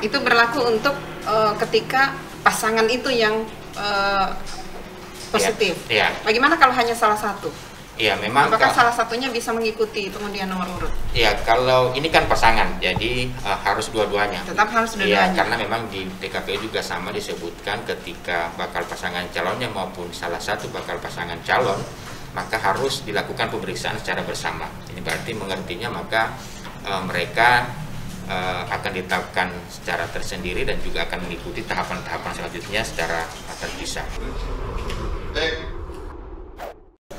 Itu berlaku untuk ketika pasangan itu yang positif. Ya. Bagaimana kalau hanya salah satu? Iya, memang. Apakah salah satunya bisa mengikuti pengundian nomor urut? Iya, kalau ini kan pasangan, jadi harus dua-duanya. Tetap harus dua-duanya. Iya, karena memang di PKPU juga sama disebutkan ketika bakal pasangan calonnya maupun salah satu bakal pasangan calon, maka harus dilakukan pemeriksaan secara bersama. Ini berarti mengertinya maka mereka akan ditetapkan secara tersendiri dan juga akan mengikuti tahapan-tahapan selanjutnya secara terpisah.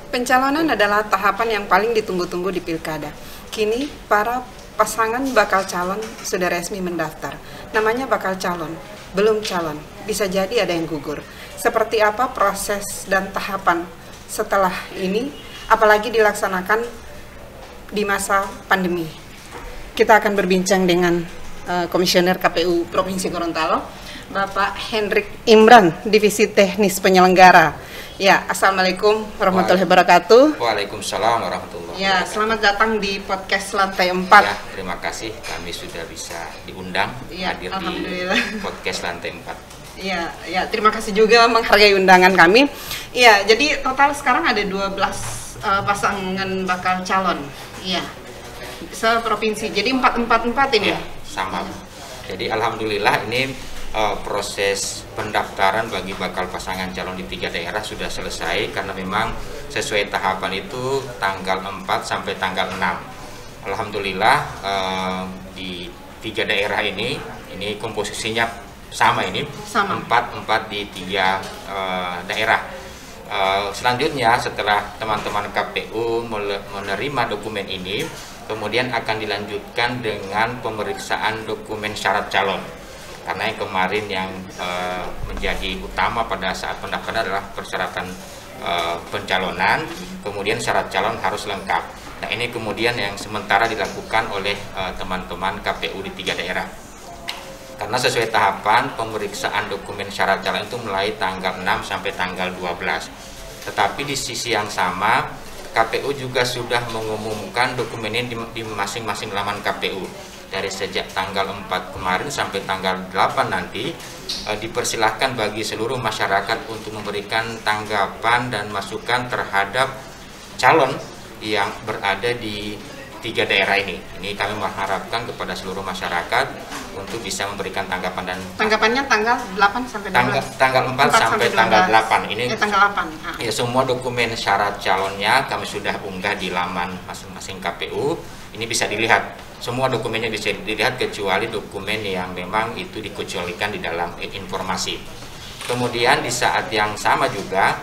Pencalonan adalah tahapan yang paling ditunggu-tunggu di pilkada. Kini, para pasangan bakal calon sudah resmi mendaftar. Namanya bakal calon, belum calon. Bisa jadi ada yang gugur. Seperti apa proses dan tahapan setelah ini, apalagi dilaksanakan di masa pandemi. Kita akan berbincang dengan Komisioner KPU Provinsi Gorontalo, Bapak Hendrik Imran, Divisi Teknis Penyelenggara. Ya, Assalamualaikum warahmatullahi wabarakatuh. Waalaikumsalam warahmatullahi wabarakatuh. Ya, selamat datang di podcast Lantai 4. Ya, terima kasih kami sudah bisa diundang hadir di podcast Lantai 4. Iya, ya, terima kasih juga menghargai undangan kami. Iya, jadi total sekarang ada 12 pasangan bakal calon. Iya. Se-provinsi. Jadi 444 ini. Ya, sama. Jadi alhamdulillah ini proses pendaftaran bagi bakal pasangan calon di 3 daerah sudah selesai karena memang sesuai tahapan itu tanggal 4 sampai tanggal 6. Alhamdulillah di 3 daerah ini komposisinya sama ini. Sama. 4 di 3 daerah. Selanjutnya setelah teman-teman KPU menerima dokumen ini, kemudian akan dilanjutkan dengan pemeriksaan dokumen syarat calon. Karena yang kemarin yang menjadi utama pada saat pendaftaran adalah persyaratan pencalonan, kemudian syarat calon harus lengkap. Nah, ini kemudian yang sementara dilakukan oleh teman-teman KPU di 3 daerah. Karena sesuai tahapan pemeriksaan dokumen syarat calon itu mulai tanggal 6 sampai tanggal 12. Tetapi di sisi yang sama, KPU juga sudah mengumumkan dokumen ini di masing-masing laman KPU. Dari sejak tanggal 4 kemarin sampai tanggal 8 nanti dipersilahkan bagi seluruh masyarakat untuk memberikan tanggapan dan masukan terhadap calon yang berada di 3 daerah ini. Ini kami mengharapkan kepada seluruh masyarakat untuk bisa memberikan tanggapan dan tanggapannya tanggal 8 sampai 12. Tanggal 4 sampai tanggal 8 ini. Tanggal 8. Ya, semua dokumen syarat calonnya kami sudah unggah di laman masing-masing KPU. Ini bisa dilihat. Semua dokumennya bisa dilihat kecuali dokumen yang memang itu dikecualikan di dalam informasi. Kemudian di saat yang sama juga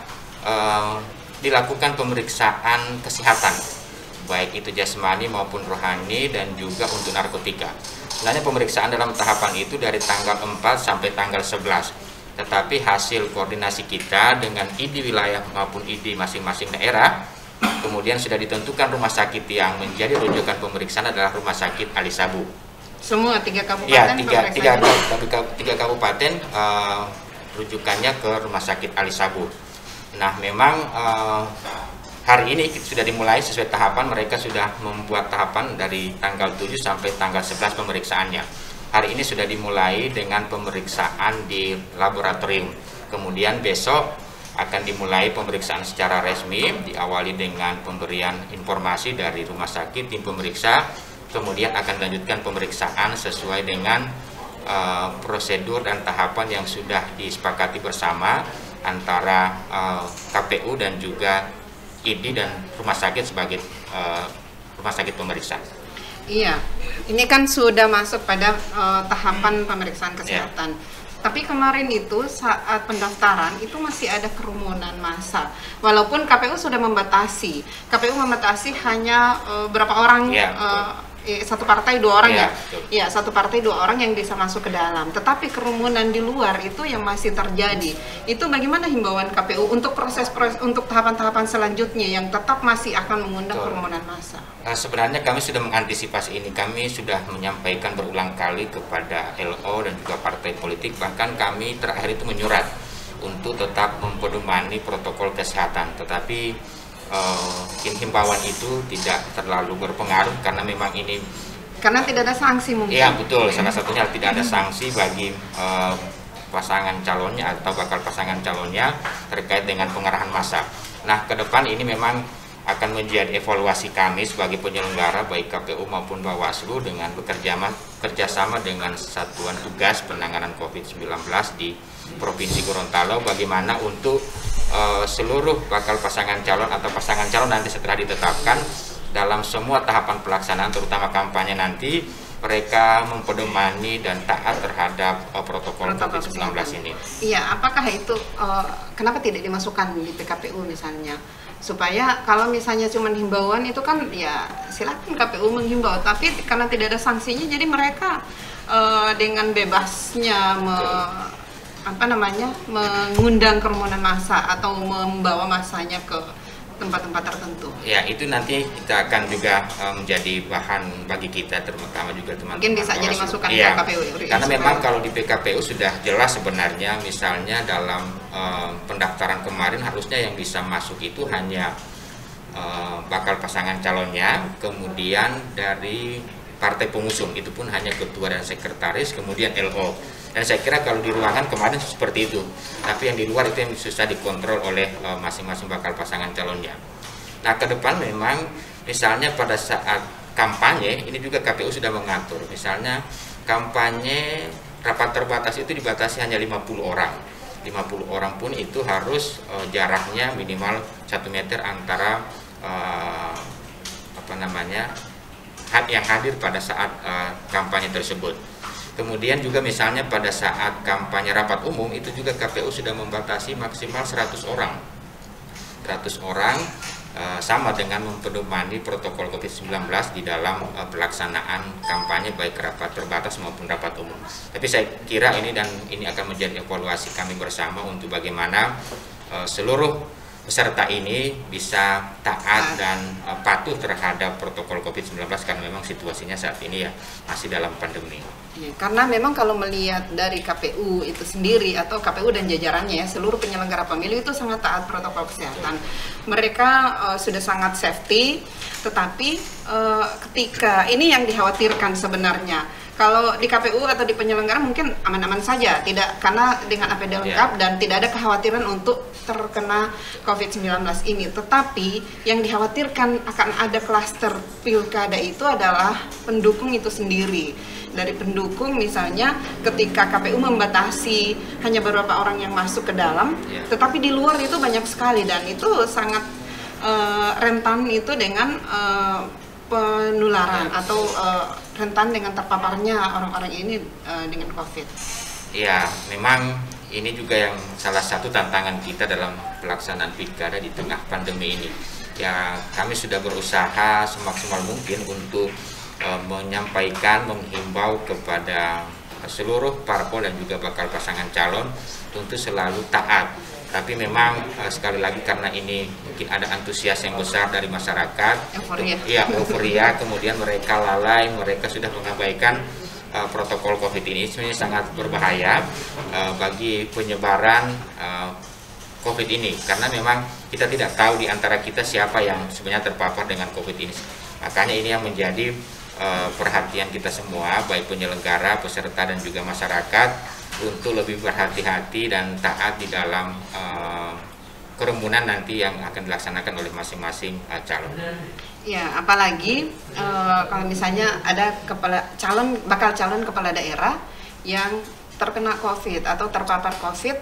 dilakukan pemeriksaan kesehatan, baik itu jasmani maupun rohani dan juga untuk narkotika. Sebenarnya pemeriksaan dalam tahapan itu dari tanggal 4 sampai tanggal 11. Tetapi hasil koordinasi kita dengan ID wilayah maupun ID masing-masing daerah, kemudian sudah ditentukan rumah sakit yang menjadi rujukan pemeriksaan adalah Rumah Sakit Ali Sabu. Semua 3 kabupaten. Ya, 3 kabupaten rujukannya ke Rumah Sakit Ali Sabu. Nah, memang hari ini sudah dimulai sesuai tahapan, mereka sudah membuat tahapan dari tanggal 7 sampai tanggal 11 pemeriksaannya. Hari ini sudah dimulai dengan pemeriksaan di laboratorium. Kemudian besok akan dimulai pemeriksaan secara resmi, diawali dengan pemberian informasi dari rumah sakit, tim pemeriksa, kemudian akan dilanjutkan pemeriksaan sesuai dengan prosedur dan tahapan yang sudah disepakati bersama antara KPU dan juga ID dan rumah sakit sebagai rumah sakit pemeriksa. Iya, ini kan sudah masuk pada tahapan pemeriksaan kesehatan. Yeah. Tapi kemarin itu saat pendaftaran itu masih ada kerumunan massa. Walaupun KPU sudah membatasi. KPU membatasi hanya berapa orang, satu partai 2 orang ya. Ya, satu partai 2 orang yang bisa masuk ke dalam. Tetapi kerumunan di luar itu yang masih terjadi. Itu bagaimana himbauan KPU untuk proses untuk tahapan-tahapan selanjutnya yang tetap masih akan mengundang kerumunan massa? Sebenarnya kami sudah mengantisipasi ini. Kami sudah menyampaikan berulang kali kepada LO dan juga partai politik. Bahkan kami terakhir itu menyurat untuk tetap mempedomani protokol kesehatan. Tetapi himbauan itu tidak terlalu berpengaruh karena memang ini Karena tidak ada sanksi mungkin. Iya betul, salah satunya tidak ada sanksi bagi pasangan calonnya atau bakal pasangan calonnya terkait dengan pengerahan massa. Nah, ke depan ini memang akan menjadi evaluasi kami sebagai penyelenggara baik KPU maupun Bawaslu dengan bekerjasama dengan Satuan Tugas Penanganan COVID-19 di Provinsi Gorontalo, bagaimana untuk seluruh bakal pasangan calon atau pasangan calon nanti setelah ditetapkan dalam semua tahapan pelaksanaan terutama kampanye nanti mereka mempedomani dan taat terhadap protokol COVID-19 ini. Iya, apakah itu kenapa tidak dimasukkan di PKPU misalnya? Supaya kalau misalnya cuma himbauan itu kan ya silakan KPU menghimbau, tapi karena tidak ada sanksinya jadi mereka dengan bebasnya mengundang kerumunan massa atau membawa massanya ke tempat-tempat tertentu. Ya, itu nanti kita akan juga menjadi bahan bagi kita, terutama juga teman-teman. Mungkin bisa jadi masukan ke KPU. Karena memang kalau di PKPU sudah jelas sebenarnya, misalnya dalam pendaftaran kemarin harusnya yang bisa masuk itu hanya bakal pasangan calonnya, kemudian dari partai pengusung, itu pun hanya ketua dan sekretaris, kemudian LO. Dan saya kira kalau di ruangan kemarin seperti itu, tapi yang di luar itu yang susah dikontrol oleh masing-masing bakal pasangan calonnya. Nah, ke depan memang misalnya pada saat kampanye, ini juga KPU sudah mengatur, misalnya kampanye rapat terbatas itu dibatasi hanya 50 orang. 50 orang pun itu harus jaraknya minimal 1 meter antara yang hadir pada saat kampanye tersebut. Kemudian juga misalnya pada saat kampanye rapat umum itu juga KPU sudah membatasi maksimal 100 orang. 100 orang sama dengan mempedomani protokol COVID-19 di dalam pelaksanaan kampanye baik rapat terbatas maupun rapat umum. Tapi saya kira ini akan menjadi evaluasi kami bersama untuk bagaimana seluruh peserta ini bisa taat dan patuh terhadap protokol COVID-19 karena memang situasinya saat ini ya masih dalam pandemi. Ya, karena memang kalau melihat dari KPU itu sendiri atau KPU dan jajarannya ya seluruh penyelenggara pemilu itu sangat taat protokol kesehatan. Mereka sudah sangat safety, tetapi ketika ini yang dikhawatirkan sebenarnya. Kalau di KPU atau di penyelenggara mungkin aman-aman saja, tidak karena dengan APD lengkap dan tidak ada kekhawatiran untuk terkena COVID-19 ini. Tetapi yang dikhawatirkan akan ada klaster pilkada itu adalah pendukung itu sendiri. Dari pendukung misalnya ketika KPU membatasi hanya beberapa orang yang masuk ke dalam, tetapi di luar itu banyak sekali dan itu sangat rentan itu dengan penularan atau rentan dengan terpaparnya orang-orang ini dengan COVID. Ya, memang ini juga yang salah satu tantangan kita dalam pelaksanaan pilkada di tengah pandemi ini. Ya, kami sudah berusaha semaksimal mungkin untuk menyampaikan, menghimbau kepada seluruh parpol dan juga bakal pasangan calon untuk selalu taat. Tapi memang sekali lagi karena ini mungkin ada antusias yang besar dari masyarakat, euforia, kemudian mereka lalai, mereka sudah mengabaikan protokol COVID ini sangat berbahaya bagi penyebaran COVID ini, karena memang kita tidak tahu di antara kita siapa yang sebenarnya terpapar dengan COVID ini. Makanya ini yang menjadi perhatian kita semua, baik penyelenggara, peserta dan juga masyarakat, untuk lebih berhati-hati dan taat di dalam kerumunan nanti yang akan dilaksanakan oleh masing-masing calon. Ya, apalagi kalau misalnya ada bakal calon kepala daerah yang terkena COVID atau terpapar COVID,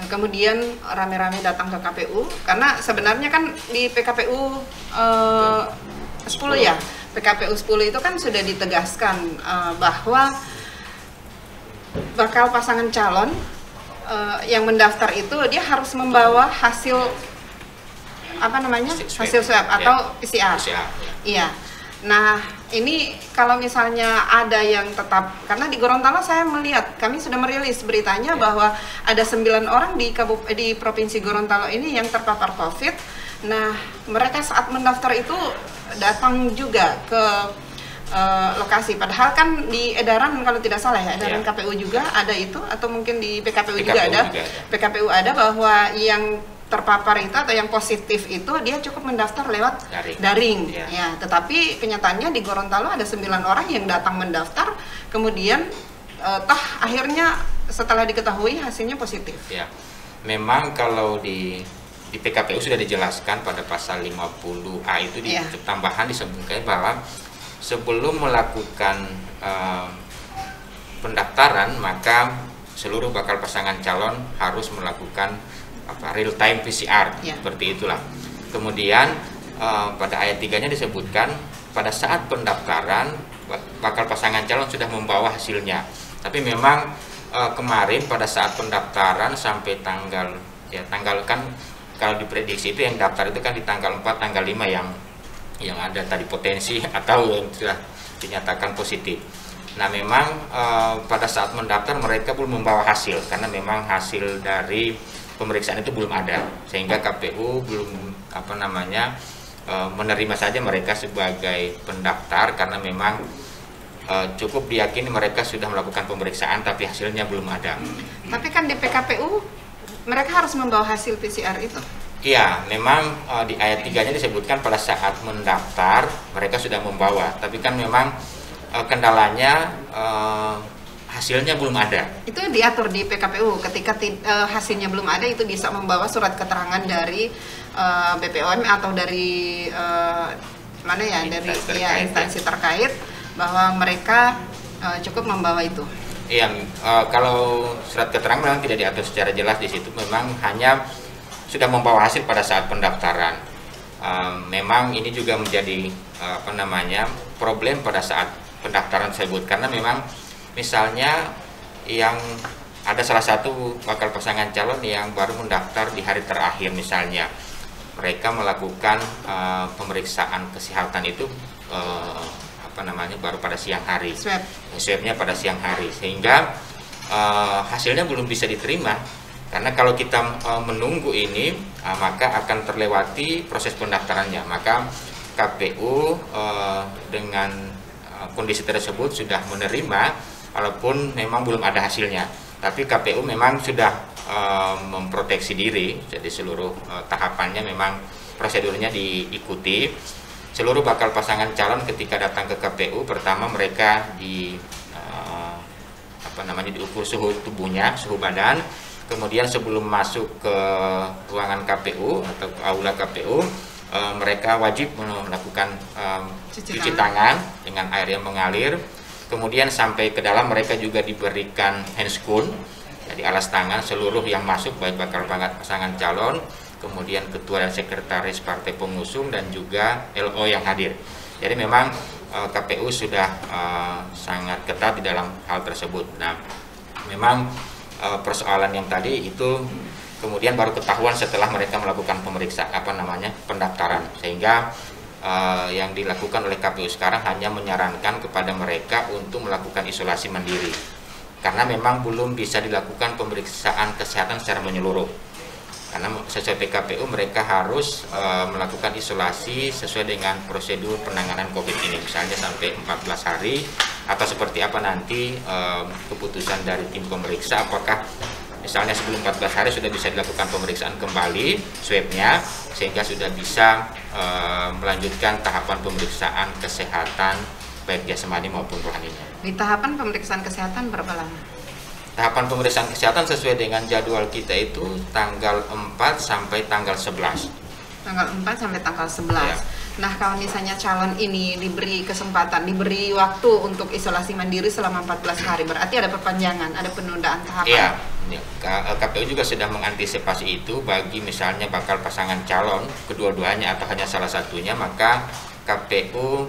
kemudian rame-rame datang ke KPU, karena sebenarnya kan di PKPU 10 ya, PKPU 10 itu kan sudah ditegaskan bahwa bakal pasangan calon yang mendaftar itu dia harus membawa hasil hasil swab atau PCR. Iya. Nah, ini kalau misalnya ada yang tetap, karena di Gorontalo saya melihat, kami sudah merilis beritanya bahwa ada 9 orang di Provinsi Gorontalo ini yang terpapar COVID. Nah, mereka saat mendaftar itu datang juga ke lokasi, padahal kan di edaran kalau tidak salah ya, edaran KPU juga ada itu, atau mungkin di PKPU juga ada. PKPU ada bahwa yang terpapar itu atau yang positif itu dia cukup mendaftar lewat daring. Ya, tetapi kenyataannya di Gorontalo ada 9 orang yang datang mendaftar, kemudian akhirnya setelah diketahui hasilnya positif. Ya, memang kalau di PKPU sudah dijelaskan pada pasal 50A itu di tambahan disebutkan bahwa sebelum melakukan pendaftaran maka seluruh bakal pasangan calon harus melakukan real time PCR, seperti itulah. Kemudian pada ayat 3-nya disebutkan pada saat pendaftaran bakal pasangan calon sudah membawa hasilnya. Tapi memang kemarin pada saat pendaftaran sampai tanggal kan kalau diprediksi itu yang daftar itu kan di tanggal 4, tanggal 5 yang ada tadi potensi atau yang sudah dinyatakan positif. Nah, memang pada saat mendaftar mereka belum membawa hasil karena memang hasil dari pemeriksaan itu belum ada, sehingga KPU belum menerima saja mereka sebagai pendaftar karena memang cukup diyakini mereka sudah melakukan pemeriksaan tapi hasilnya belum ada. Tapi kan di PKPU mereka harus membawa hasil PCR itu. Iya, memang di ayat 3-nya disebutkan pada saat mendaftar mereka sudah membawa, tapi kan memang kendalanya hasilnya belum ada. Itu diatur di PKPU ketika hasilnya belum ada itu bisa membawa surat keterangan dari BPOM atau dari instansi terkait bahwa mereka cukup membawa itu. Iya, kalau surat keterangan memang tidak diatur secara jelas di situ, memang hanya sudah membawa hasil pada saat pendaftaran. Memang ini juga menjadi problem pada saat pendaftaran tersebut karena memang misalnya yang ada salah satu bakal pasangan calon yang baru mendaftar di hari terakhir, misalnya mereka melakukan pemeriksaan kesehatan itu baru pada siang hari, swabnya pada siang hari, sehingga hasilnya belum bisa diterima karena kalau kita menunggu ini maka akan terlewati proses pendaftarannya. Maka KPU dengan kondisi tersebut sudah menerima walaupun memang belum ada hasilnya, tapi KPU memang sudah memproteksi diri, jadi seluruh tahapannya memang prosedurnya diikuti. Seluruh bakal pasangan calon ketika datang ke KPU pertama mereka diukur suhu tubuhnya, suhu badan, kemudian sebelum masuk ke ruangan KPU atau aula KPU mereka wajib melakukan cuci tangan dengan air yang mengalir. Kemudian sampai ke dalam mereka juga diberikan handscoon, jadi alas tangan seluruh yang masuk baik bakal pasangan calon, kemudian ketua dan sekretaris partai pengusung dan juga LO yang hadir. Jadi memang KPU sudah sangat ketat di dalam hal tersebut. Nah, memang persoalan yang tadi itu kemudian baru ketahuan setelah mereka melakukan pendaftaran, sehingga yang dilakukan oleh KPU sekarang hanya menyarankan kepada mereka untuk melakukan isolasi mandiri karena memang belum bisa dilakukan pemeriksaan kesehatan secara menyeluruh. Karena sesuai PKPU mereka harus melakukan isolasi sesuai dengan prosedur penanganan COVID ini, misalnya sampai 14 hari atau seperti apa nanti keputusan dari tim pemeriksa, apakah misalnya sebelum 14 hari sudah bisa dilakukan pemeriksaan kembali swabnya sehingga sudah bisa melanjutkan tahapan pemeriksaan kesehatan baik jasmani maupun rohaninya. Di tahapan pemeriksaan kesehatan berapa lama? Tahapan pemeriksaan kesehatan sesuai dengan jadwal kita itu tanggal 4 sampai tanggal 11. Tanggal 4 sampai tanggal 11. Ya. Nah, kalau misalnya calon ini diberi kesempatan, diberi waktu untuk isolasi mandiri selama 14 hari, berarti ada perpanjangan, ada penundaan tahapan. Iya, KPU juga sudah mengantisipasi itu bagi misalnya bakal pasangan calon kedua-duanya atau hanya salah satunya, maka KPU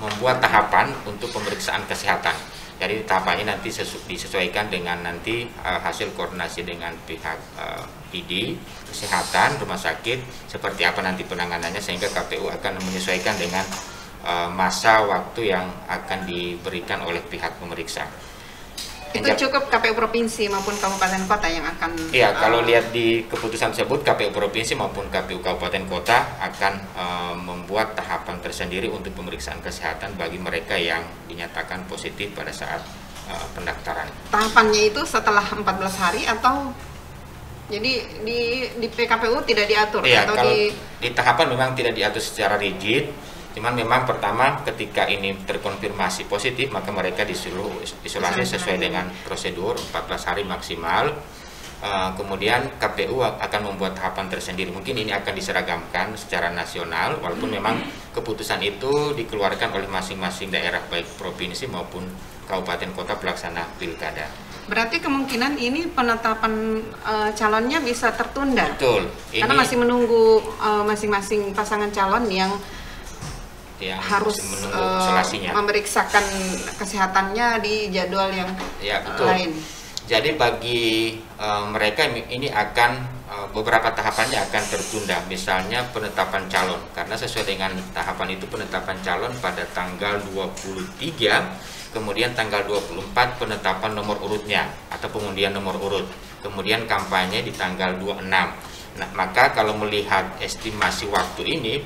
membuat tahapan untuk pemeriksaan kesehatan. Jadi tahapannya nanti disesuaikan dengan nanti hasil koordinasi dengan pihak ID, kesehatan, rumah sakit, seperti apa nanti penanganannya, sehingga KPU akan menyesuaikan dengan masa waktu yang akan diberikan oleh pihak pemeriksa. Itu cukup KPU provinsi maupun kabupaten kota yang akan... Iya, kalau lihat di keputusan tersebut KPU provinsi maupun KPU kabupaten kota akan membuat tahapan tersendiri untuk pemeriksaan kesehatan bagi mereka yang dinyatakan positif pada saat pendaftaran. Tahapannya itu setelah 14 hari atau Jadi di PKPU tidak diatur Iya, atau kalau di tahapan memang tidak diatur secara rigid. Cuman memang pertama ketika ini terkonfirmasi positif maka mereka disuruh isolasi sesuai dengan prosedur 14 hari maksimal. Kemudian KPU akan membuat tahapan tersendiri. Mungkin ini akan diseragamkan secara nasional, walaupun memang keputusan itu dikeluarkan oleh masing-masing daerah baik provinsi maupun kabupaten kota pelaksana pilkada. Berarti kemungkinan ini penetapan calonnya bisa tertunda. Betul. Karena masih menunggu masing-masing pasangan calon yang harus menunggu isolasinya, memeriksakan kesehatannya di jadwal yang lain. Jadi bagi mereka ini akan beberapa tahapannya akan tertunda. Misalnya penetapan calon, karena sesuai dengan tahapan itu penetapan calon pada tanggal 23. Kemudian tanggal 24 penetapan nomor urutnya atau pengundian nomor urut. Kemudian kampanye di tanggal 26. Nah, maka kalau melihat estimasi waktu ini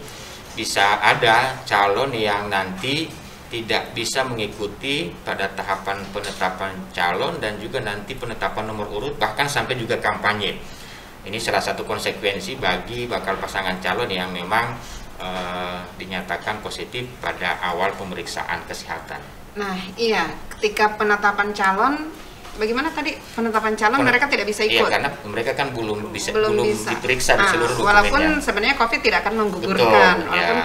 bisa ada calon yang nanti tidak bisa mengikuti pada tahapan penetapan calon dan juga nanti penetapan nomor urut bahkan sampai juga kampanye. Ini salah satu konsekuensi bagi bakal pasangan calon yang memang dinyatakan positif pada awal pemeriksaan kesehatan. Nah, iya, ketika penetapan calon, bagaimana tadi penetapan calon mereka tidak bisa ikut? Iya, karena mereka kan belum bisa. Diperiksa di seluruh dokumennya. Walaupun sebenarnya COVID tidak akan menggugurkan,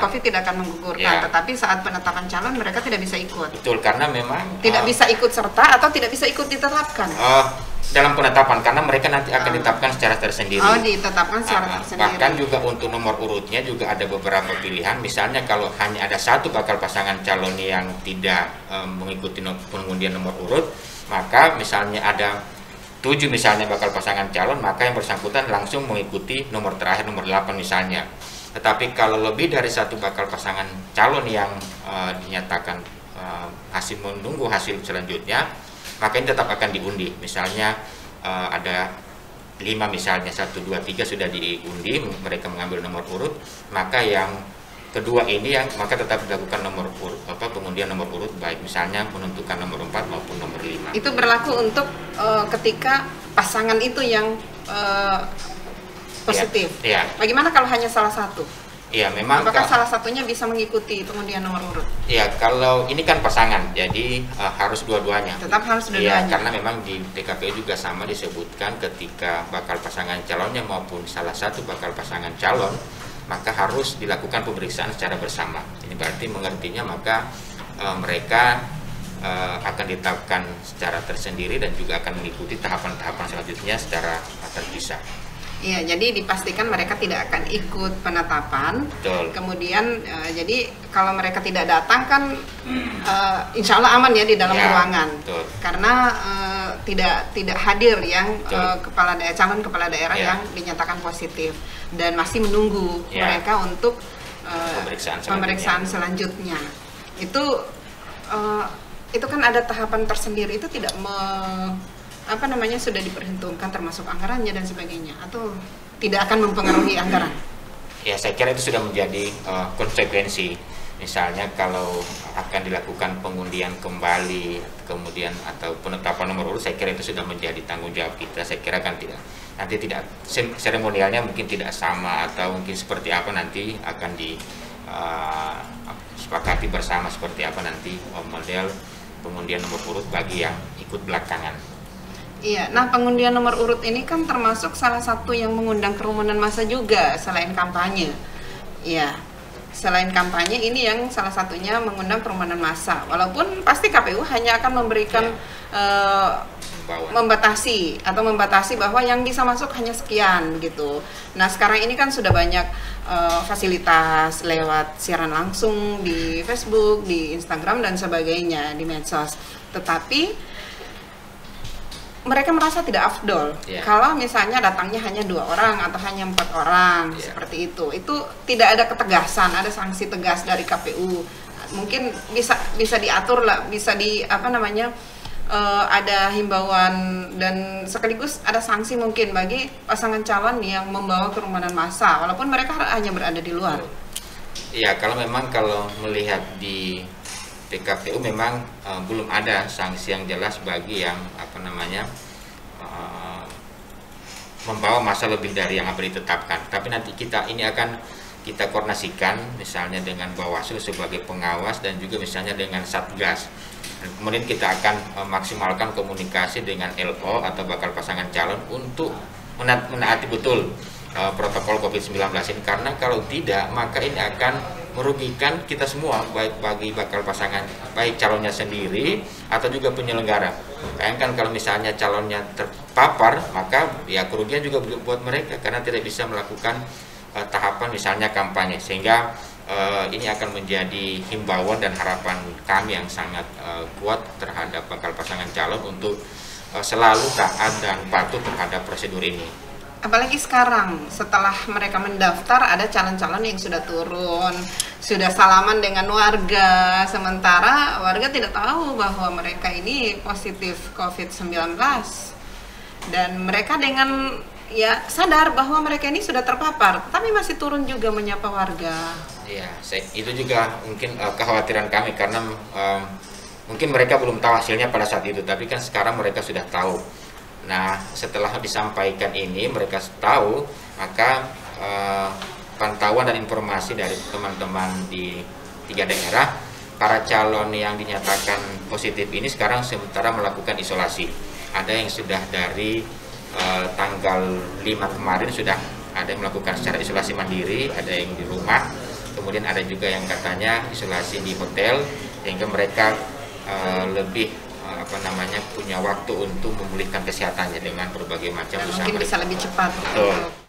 COVID tidak akan menggugurkan, ya. Tetapi saat penetapan calon mereka tidak bisa ikut. Betul, karena memang tidak bisa ikut serta atau tidak bisa ikut ditetapkan. Dalam penetapan, karena mereka nanti akan ditetapkan secara tersendiri. Ditetapkan secara tersendiri. Bahkan juga untuk nomor urutnya juga ada beberapa pilihan. Misalnya kalau hanya ada satu bakal pasangan calon yang tidak mengikuti pengundian nomor urut, maka misalnya ada 7 misalnya bakal pasangan calon, maka yang bersangkutan langsung mengikuti nomor terakhir, nomor 8 misalnya. Tetapi kalau lebih dari satu bakal pasangan calon yang dinyatakan menunggu hasil selanjutnya, maka ini tetap akan diundi. Misalnya ada 5 misalnya, 1, 2, 3 sudah diundi, mereka mengambil nomor urut, maka yang kedua ini maka tetap dilakukan nomor urut, pengundian nomor urut, baik misalnya menentukan nomor 4 maupun nomor 5. Itu berlaku untuk ketika pasangan itu yang positif. Ya. Bagaimana kalau hanya salah satu? Iya, memang. Apakah salah satunya bisa mengikuti pengundian nomor urut? Iya, kalau ini kan pasangan, jadi harus dua-duanya. Tetap harus dua-duanya. Iya, karena memang di PKPU juga sama disebutkan ketika bakal pasangan calonnya maupun salah satu bakal pasangan calon, maka harus dilakukan pemeriksaan secara bersama. Ini berarti mengertinya maka mereka akan ditetapkan secara tersendiri dan juga akan mengikuti tahapan-tahapan selanjutnya secara terpisah. Iya, jadi dipastikan mereka tidak akan ikut penetapan. Betul. Kemudian jadi kalau mereka tidak datang kan insya Allah aman ya di dalam ruangan. Betul. Karena tidak hadir yang calon kepala daerah yang dinyatakan positif dan masih menunggu mereka untuk pemeriksaan selanjutnya. Itu kan ada tahapan tersendiri, itu tidak sudah diperhitungkan termasuk anggarannya dan sebagainya, atau tidak akan mempengaruhi anggaran? Ya, saya kira itu sudah menjadi konsekuensi. Misalnya kalau akan dilakukan pengundian kembali kemudian atau penetapan nomor urut, saya kira itu sudah menjadi tanggung jawab kita. Saya kira kan nanti tidak seremonialnya mungkin tidak sama, atau mungkin seperti apa nanti akan disepakati bersama seperti apa nanti model pengundian nomor urut bagi yang ikut belakangan. Iya, nah pengundian nomor urut ini kan termasuk salah satu yang mengundang kerumunan massa juga selain kampanye. Iya, selain kampanye ini yang salah satunya mengundang kerumunan massa. Walaupun pasti KPU hanya akan memberikan membatasi bahwa yang bisa masuk hanya sekian gitu. Nah sekarang ini kan sudah banyak fasilitas lewat siaran langsung di Facebook, di Instagram dan sebagainya, di medsos. Tetapi mereka merasa tidak afdol kalau misalnya datangnya hanya 2 orang atau hanya 4 orang seperti itu tidak ada ketegasan, ada sanksi tegas dari KPU. Mungkin bisa diatur lah, bisa ada himbauan dan sekaligus ada sanksi mungkin bagi pasangan calon yang membawa kerumunan massa walaupun mereka hanya berada di luar. Iya, kalau melihat di PKPU memang belum ada sanksi yang jelas bagi yang membawa masa lebih dari yang apa ditetapkan. Tapi nanti ini akan kita koordinasikan misalnya dengan Bawaslu sebagai pengawas dan juga misalnya dengan Satgas. Dan kemudian kita akan maksimalkan komunikasi dengan LO atau bakal pasangan calon untuk menaati betul protokol COVID-19 ini, karena kalau tidak maka ini akan merugikan kita semua, baik bagi bakal pasangan, baik calonnya sendiri atau juga penyelenggara. Bayangkan kalau misalnya calonnya terpapar, maka ya kerugian juga buat mereka karena tidak bisa melakukan tahapan misalnya kampanye, sehingga ini akan menjadi himbauan dan harapan kami yang sangat kuat terhadap bakal pasangan calon untuk selalu taat dan patuh terhadap prosedur ini. Apalagi sekarang setelah mereka mendaftar ada calon-calon yang sudah turun, sudah salaman dengan warga, sementara warga tidak tahu bahwa mereka ini positif COVID-19 dan mereka dengan ya sadar bahwa mereka ini sudah terpapar, tapi masih turun juga menyapa warga. Ya, itu juga mungkin kekhawatiran kami karena mungkin mereka belum tahu hasilnya pada saat itu, tapi kan sekarang mereka sudah tahu. Nah, setelah disampaikan ini mereka tahu, maka pantauan dan informasi dari teman-teman di 3 daerah, para calon yang dinyatakan positif ini sekarang sementara melakukan isolasi. Ada yang sudah dari tanggal 5 kemarin sudah ada yang melakukan secara isolasi mandiri, ada yang di rumah, kemudian ada juga yang katanya isolasi di hotel, sehingga mereka lebih punya waktu untuk memulihkan kesehatannya dengan berbagai macam usaha. Mungkin bisa lebih cepat. Betul.